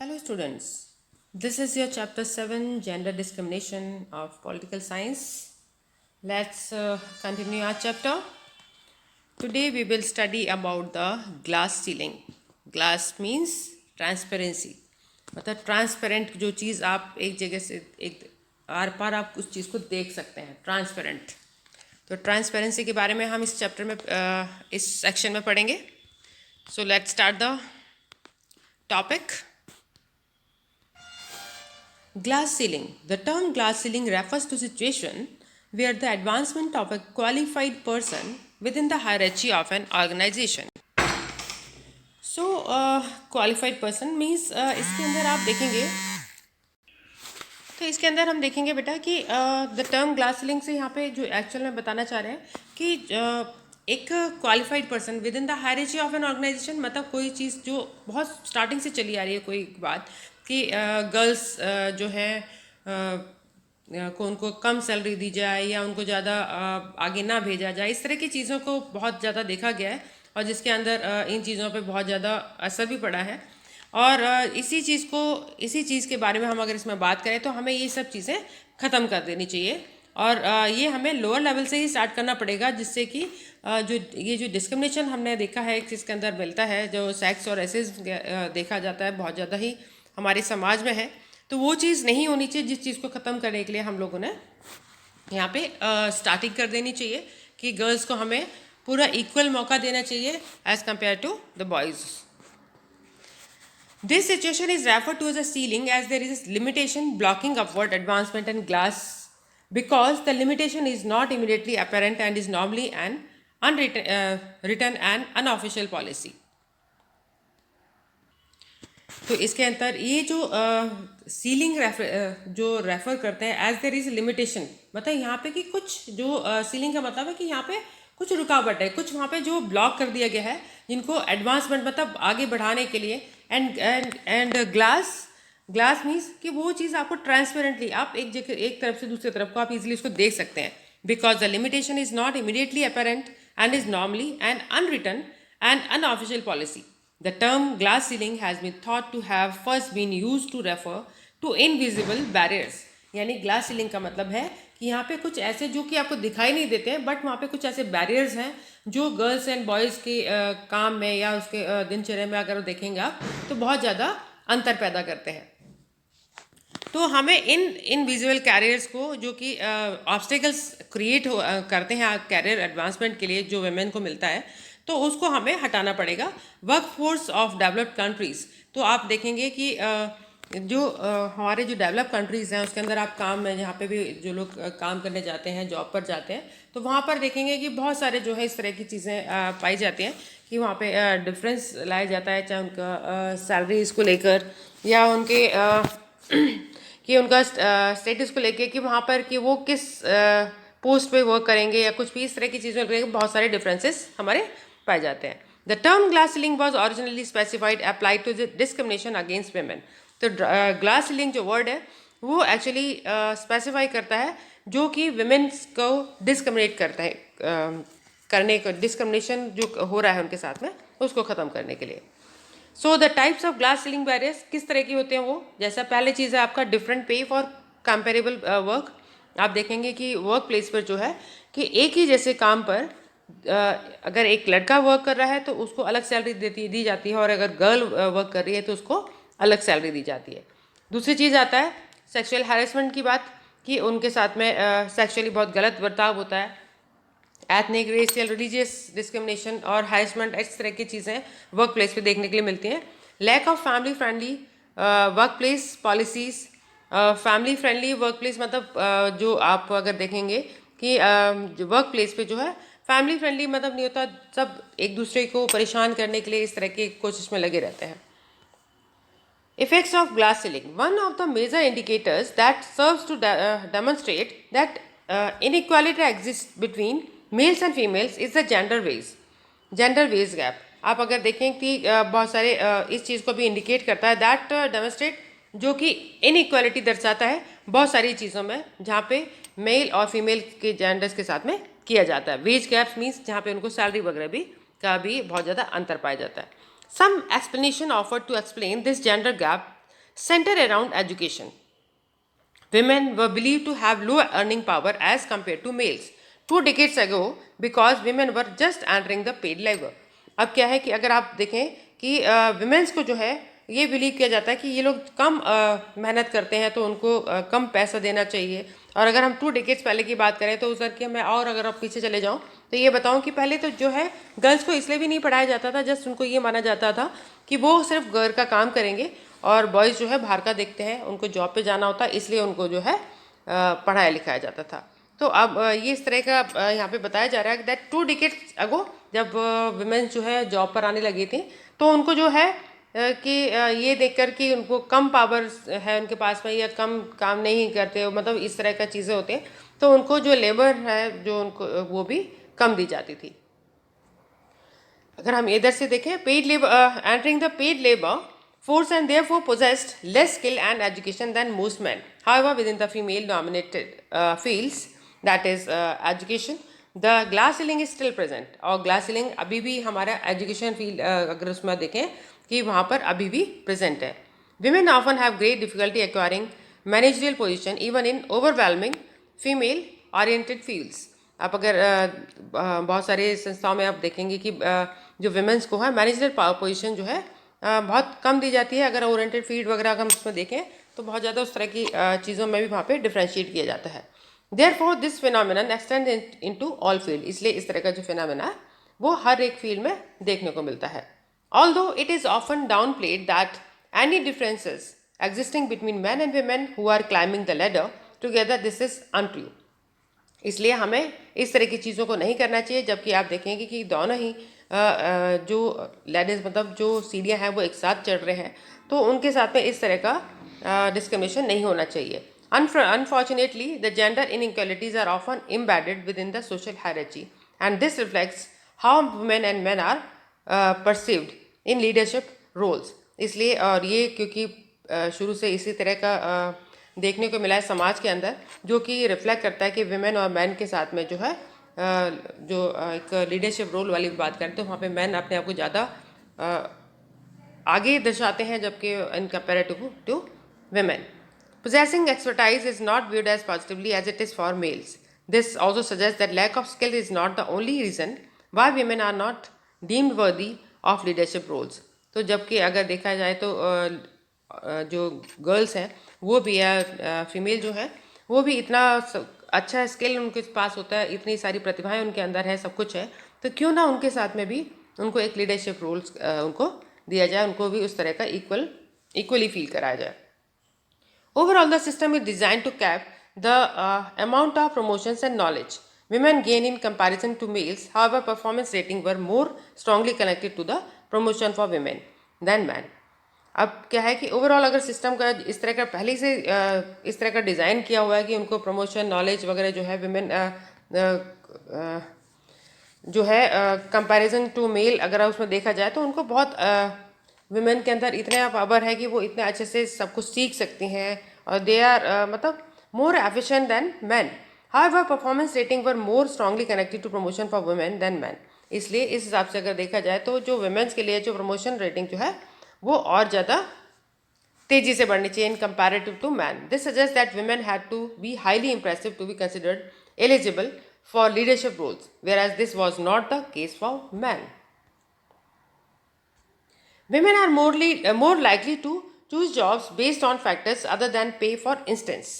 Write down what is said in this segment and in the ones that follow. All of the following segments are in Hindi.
Hello students, this is your chapter 7 Gender Discrimination of Political Science. Let's continue our chapter. Today we will study about the glass ceiling. Glass means transparency. मतलब ट्रांसपेरेंट जो चीज़ आप एक जगह से एक आर पार आप उस चीज़ को देख सकते हैं, ट्रांसपेरेंट. तो ट्रांसपेरेंसी के बारे में हम इस चैप्टर में इस सेक्शन में पढ़ेंगे. So let's start the topic. Glass ceiling. The term glass ceiling refers to situation where the advancement of a qualified person within the hierarchy of an organization. So, qualified person means इसके अंदर आप देखेंगे तो इसके अंदर हम देखेंगे बेटा कि द टर्म ग्लास सीलिंग से यहाँ पे जो एक्चुअल में बताना चाह रहे हैं कि एक qualified person within the hierarchy of an organization, मतलब कोई चीज़ जो बहुत स्टार्टिंग से चली आ रही है, कोई बात कि गर्ल्स जो है को उनको कम सैलरी दी जाए या उनको ज़्यादा आगे ना भेजा जाए, इस तरह की चीज़ों को बहुत ज़्यादा देखा गया है और जिसके अंदर इन चीज़ों पे बहुत ज़्यादा असर भी पड़ा है. और इसी चीज़ के बारे में हम अगर इसमें बात करें तो हमें ये सब चीज़ें ख़त्म कर देनी चाहिए और ये हमें लोअर लेवल से ही स्टार्ट करना पड़ेगा, जिससे कि जो डिस्क्रिमिनेशन हमने देखा है जिसके अंदर मिलता है, जो सेक्स और ऐसे देखा जाता है बहुत ज़्यादा ही हमारे समाज में है, तो वो चीज़ नहीं होनी चाहिए, जिस चीज़ को ख़त्म करने के लिए हम लोगों ने यहाँ पे स्टार्टिंग कर देनी चाहिए कि गर्ल्स को हमें पूरा इक्वल मौका देना चाहिए as compared to the boys. This situation is referred to as a ceiling as there is a limitation blocking upward advancement in glass because the limitation is not immediately apparent and is normally an written and unofficial policy. तो इसके अंदर ये जो सीलिंग जो रेफर करते हैं एज देयर इज लिमिटेशन, मतलब यहाँ पे कि कुछ जो सीलिंग का मतलब है कि यहाँ पे कुछ रुकावट है, कुछ वहाँ पे जो ब्लॉक कर दिया गया है जिनको एडवांसमेंट मतलब आगे बढ़ाने के लिए. एंड ग्लास मीन्स कि वो चीज़ आपको ट्रांसपेरेंटली आप एक तरफ से दूसरी तरफ को आप इजीली उसको देख सकते हैं. Because the limitation is not immediately apparent and is normally an unwritten and unofficial policy. The term glass ceiling has been thought to have first been used to refer to invisible barriers. यानी ग्लास सीलिंग का मतलब है कि यहाँ पे कुछ ऐसे जो कि आपको दिखाई नहीं देते हैं, बट वहाँ पे कुछ ऐसे बैरियर्स हैं जो गर्ल्स एंड बॉयज़ के काम में या उसके दिनचर्या में अगर देखेंगे आप तो बहुत ज़्यादा अंतर पैदा करते हैं. तो हमें इन इनविजिबल कैरियर्स को जो कि ऑब्स्टिकल्स क्रिएट करते हैं कैरियर एडवांसमेंट के लिए जो वेमेन को मिलता है, तो उसको हमें हटाना पड़ेगा. Work force of developed countries, तो आप देखेंगे कि जो हमारे जो डेवलप कंट्रीज़ हैं उसके अंदर आप काम में जहाँ पे भी जो लोग काम करने जाते हैं, जॉब पर जाते हैं, तो वहाँ पर देखेंगे कि बहुत सारे जो है इस तरह की चीज़ें पाई जाती हैं कि वहाँ पे डिफरेंस लाया जाता है, चाहे उनका सैलरीज को लेकर या उनके कि उनका स्टेटस को लेके कि वहाँ पर कि वो किस पोस्ट पे वर्क करेंगे या कुछ भी इस तरह की चीज़ों को लेकर बहुत सारे डिफरेंसेस हमारे पाए जाते हैं. The term glass ceiling was originally specified applied to the discrimination against women. तो ग्लास सीलिंग जो वर्ड है वो एक्चुअली स्पेसिफाई करता है जो कि वेमेन्स को डिस्क्रिमिनेट करता है, करने को डिस्क्रिमिनेशन जो हो रहा है उनके साथ में उसको ख़त्म करने के लिए. So the types of glass ceiling barriers किस तरह की होते हैं वो, जैसा पहले चीज़ है आपका डिफरेंट पे फॉर कंपेरेबल वर्क. आप देखेंगे कि वर्क प्लेस पर जो है कि एक ही जैसे काम पर अगर एक लड़का वर्क कर रहा है तो उसको अलग सैलरी दी जाती है और अगर गर्ल वर्क कर रही है तो उसको अलग सैलरी दी जाती है. दूसरी चीज़ आता है सेक्सुअल हैरेसमेंट की बात कि उनके साथ में सेक्सुअली बहुत गलत बर्ताव होता है. एथनिक, रेशियल, रिलीजियस डिस्क्रिमिनेशन और हैरेसमेंट इस तरह की चीज़ें वर्क प्लेस पर देखने के लिए मिलती हैं. Lack of family friendly work place policies. Family friendly work place मतलब जो आप अगर देखेंगे कि वर्क प्लेस पे जो है फैमिली फ्रेंडली मतलब नहीं होता, सब एक दूसरे को परेशान करने के लिए इस तरह की कोशिश में लगे रहते हैं. Effects of glass ceiling. One of the major indicators that serves to demonstrate that inequality exists between males and females is the gender wage gap. आप अगर देखें कि बहुत सारे इस चीज़ को भी इंडिकेट करता है दैट डेमोन्स्ट्रेट जो कि इनइक्वालिटी दर्शाता है बहुत सारी चीज़ों में जहाँ पे मेल और फीमेल के जेंडर्स के साथ में किया जाता है. वेज गैप्स मीन्स जहाँ पे उनको सैलरी वगैरह भी का भी बहुत ज़्यादा अंतर पाया जाता है. Some explanation offered to explain this gender gap center around education. Women were believed to have lower earning power as compared to males 2 decades ago because women were just entering the paid labor. अब क्या है कि अगर आप देखें कि विमेंस को जो है ये बिलीव किया जाता है कि ये लोग कम मेहनत करते हैं तो उनको कम पैसा देना चाहिए। और अगर हम 2 decades पहले की बात करें तो उधर के मैं और अगर आप पीछे चले जाऊं तो ये बताऊं कि पहले तो जो है गर्ल्स को इसलिए भी नहीं पढ़ाया जाता था, जस्ट उनको ये माना जाता था कि वो सिर्फ घर का काम करेंगे और बॉयज़ जो है बाहर का देखते हैं, उनको जॉब पे जाना होता है, इसलिए उनको जो है पढ़ाया लिखाया जाता था। तो अब ये इस तरह का यहाँ पे बताया जा रहा है दैट 2 decades अगो जब विमेंस जो है जॉब पर आने लगी थी तो उनको जो है कि ये देखकर कि उनको कम पावर है उनके पास में या कम काम नहीं करते, मतलब इस तरह का चीज़ें होती हैं, तो उनको जो लेबर है जो उनको वो भी कम दी जाती थी। अगर हम इधर से देखें paid labour entering the paid labour force and therefore possessed less skill and education than most men. However, within the female-dominated fields, that is education, the glass ceiling is still present. और glass ceiling अभी भी हमारा education field अगर उसमें देखें कि वहाँ पर अभी भी present है. Women often have great difficulty acquiring managerial position even in overwhelming female-oriented fields. आप अगर बहुत सारे संस्थाओं में आप देखेंगे कि जो women's को है managerial position जो है बहुत कम दी जाती है। अगर ओरिएंटेड फील्ड वगैरह अगर हम उसमें देखें तो बहुत ज़्यादा उस तरह की चीज़ों में भी वहाँ पे डिफ्रेंशिएट किया जाता है। Therefore this phenomenon extend into all field, इसलिए इस तरह का जो फिनोमेना है वो हर एक फील्ड में देखने को मिलता है। Although it is often downplayed that any differences existing between men and women who are climbing the ladder together, this is untrue. इसलिए हमें इस तरह की चीज़ों को नहीं करना चाहिए, जबकि आप देखेंगे कि दोनों ही जो लेडीज़ मतलब जो सीढ़ियाँ हैं वो एक साथ चढ़ रहे हैं, तो उनके साथ में इस तरह का डिस्क्रिमिनेशन नहीं होना चाहिए। Unfortunately, the gender inequalities are often embedded within the social hierarchy, and this reflects how women and men are perceived in leadership roles. इसलिए और ये क्योंकि शुरू से इसी तरह का देखने को मिला है समाज के अंदर, जो कि रिफ्लेक्ट करता है कि विमेन और मैन के साथ में जो है जो एक लीडरशिप रोल वाली बात करते हैं वहाँ पे मैन अपने आप को ज़्यादा आगे दर्शाते हैं, जबकि in comparative to women. Possessing expertise is not viewed as positively as it is for males. This also suggests that lack of skill is not the only reason why women are not deemed worthy of leadership roles. तो जबकि अगर देखा जाए तो जो गर्ल्स हैं वो भी है, फीमेल जो है वो भी इतना अच्छा स्किल उनके पास होता है, इतनी सारी प्रतिभाएं उनके अंदर है, सब कुछ है, तो क्यों ना उनके साथ में भी उनको एक लीडरशिप रोल्स उनको दिया जाए, उनको भी उस तरह का इक्वली फील कराया जाए। Overall, the system is designed to cap the amount of promotions and knowledge women gain in comparison to males. However, performance ratings were more strongly connected to the promotion for women than men. अब क्या है कि ओवरऑल अगर सिस्टम का इस तरह का पहले से इस तरह का डिज़ाइन किया हुआ है कि उनको प्रमोशन नॉलेज वगैरह जो है विमेन जो है कंपैरिजन टू मेल अगर उसमें देखा जाए तो उनको बहुत विमेन के अंदर इतना पावर है कि वो इतने अच्छे से सब कुछ सीख सकती हैं और दे आर मतलब more efficient than men. However performance rating were more strongly connected to promotion for women than men. इसलिए इस हिसाब से अगर देखा जाए तो जो वुमेन्स के लिए जो प्रमोशन रेटिंग जो है वो और ज़्यादा तेज़ी से बढ़नी चाहिए in comparative to man. This suggest that women had to be highly impressive to be considered eligible for leadership roles, whereas this was not the case for men. Women are more likely to choose jobs based on factors other than pay, for instance,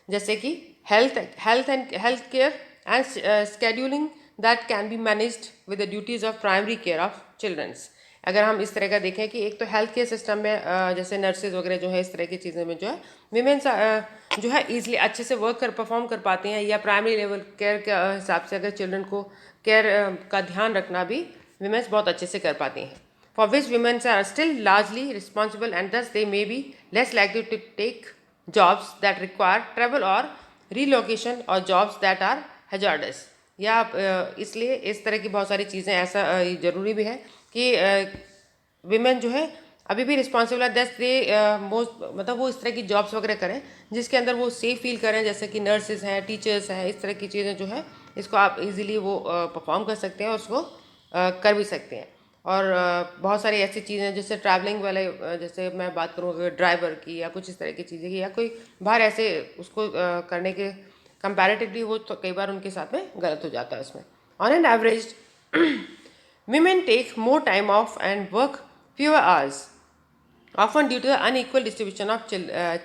जैसे कि health care and scheduling that can be managed with the duties of primary care of children. अगर हम इस तरह का देखें कि एक तो हेल्थ केयर सिस्टम में जैसे नर्सेज वगैरह जो है इस तरह की चीज़ें में जो है विमेन्स जो है ईजिली अच्छे से परफॉर्म कर पाती हैं, या प्राइमरी लेवल केयर के हिसाब से अगर चिल्ड्रन को केयर का ध्यान रखना भी विमेन्स बहुत अच्छे से कर पाती हैं, for which women are still largely responsible and thus they may be less likely to take jobs that require travel or relocation or jobs that are hazardous. या इसलिए इस तरह की बहुत सारी चीज़ें ऐसा ज़रूरी भी है कि विमेन जो है अभी भी रिस्पॉन्सिबल है, दस दे मोस्ट मतलब वो इस तरह की जॉब्स वगैरह करें जिसके अंदर वो सेफ फील करें, जैसे कि नर्सेज हैं, टीचर्स हैं, इस तरह की चीज़ें जो है इसको आप इजीली वो परफॉर्म कर सकते हैं और उसको कर भी सकते हैं। और बहुत सारी ऐसी चीज़ें हैं जैसे ट्रैवलिंग वाले, जैसे मैं बात करूँ अगर ड्राइवर की या कुछ इस तरह की चीज़ें की, या कोई बाहर ऐसे उसको करने के कंपैरेटिवली वो तो कई बार उनके साथ में गलत हो जाता है उसमें. On an average women take more time off and work fewer hours, often due to the unequal distribution of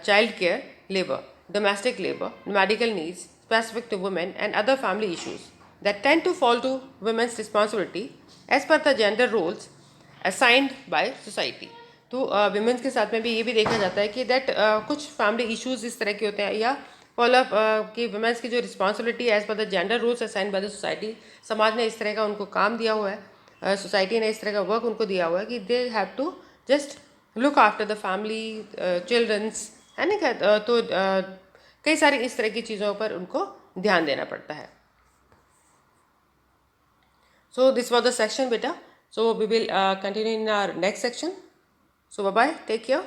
child care, labor, domestic labor, medical needs specific to women, and other family issues that tend to fall to women's responsibility as per the gender roles assigned by society. तो विमेंस के साथ में भी ये भी देखा जाता है कि दैट कुछ फैमिली इश्यूज इस तरह के होते हैं, या फॉलोअप कि वुमेंस की जो responsibility as per the gender rules assigned by the society, समाज ने इस तरह का उनको काम दिया हुआ है, सोसाइटी ने इस तरह का वर्क उनको दिया हुआ है कि they have to just look after the family, children's, है ना. तो कई सारी इस तरह की चीज़ों पर उनको ध्यान देना पड़ता है. So this was the section, beta. So we will continue in our next section. So bye bye, take care.